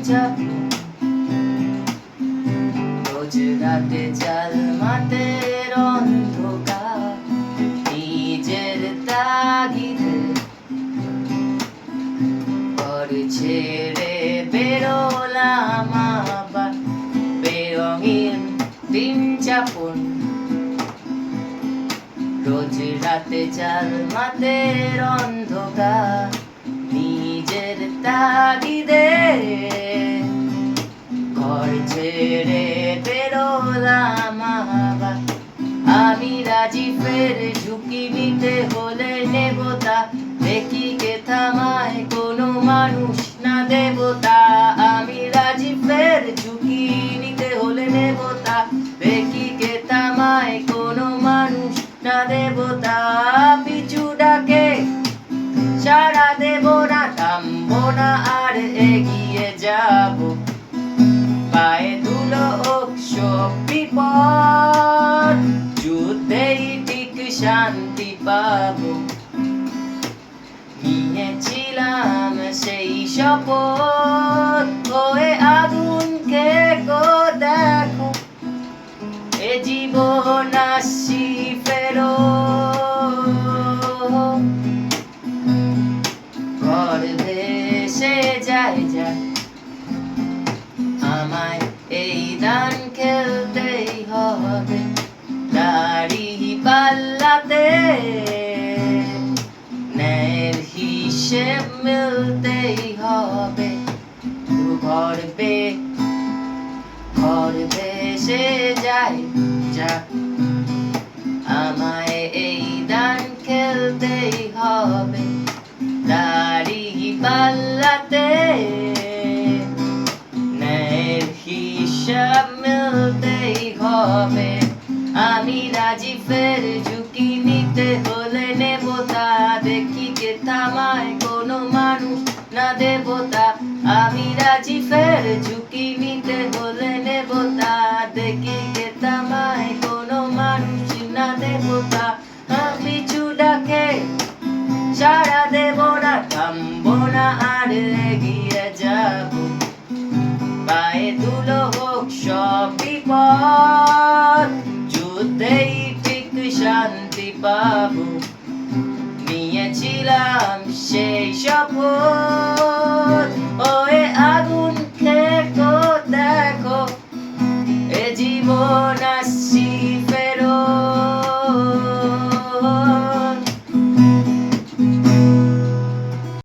চাপুন রোজ রাতে ঝলমাতের অন্ধকার নিজের তাগিদে ঘর ছেড়ে বেরোলাম আবার বেরঙিন দিন যাপন রোজ রাতে ঝলমাতের অন্ধকার নিজের তাগিদে ঘর ছেড়ে বেরোলাম আবার আমি রাজি ফের ঝুঁকি নিতে হলে নেব তা দেখি কে থামায় কোনো মানুষ না দেবতা আমি রাজি ফের ঝুঁকি নিতে হলে নেব তা দেখি কে থামায় কোনো মানুষ না দেবতা পিছু ডাকে সাড়া দেব না থামবো না আর এগিয়ে যাব পায়ে ধুলো হোক সব বিপদ যুদ্ধেই ঠিক শান্তি পাবো নিয়েছিলাম সেই শপথ হয়ে আগুনকে গো দেখো এ জীবন আসি ফেরো ঘর ভেসে যায় যায় আমায় এই দান খেলতেই হবে দাড়ি পাল্লাতে ন্যায়ের হিসেব মিলতেই হবে ঘর ভেসে যায় যাক আমায় এই দান খেলতেই হবে দাড়ি পাল্লাতে ন্যায়ের হিসাব মিলতেই হবে আমি রাজি ফের ঝুঁকি নিতে হলে নেব তা দেখি কে থামায় কোনো মানুষ না দেবতা আমি রাজি ফের ঝুঁকি নিতে হলে নেব তা দেখি কে থামায় কোনো মানুষ না দেবতা পিছু ডাকে সাড়া দেব না থামবো না আর এগিয়ে যাব পায়ে ধুলো হোক সব বিপদ যুদ্ধেই ঠিক শান্তি পাবো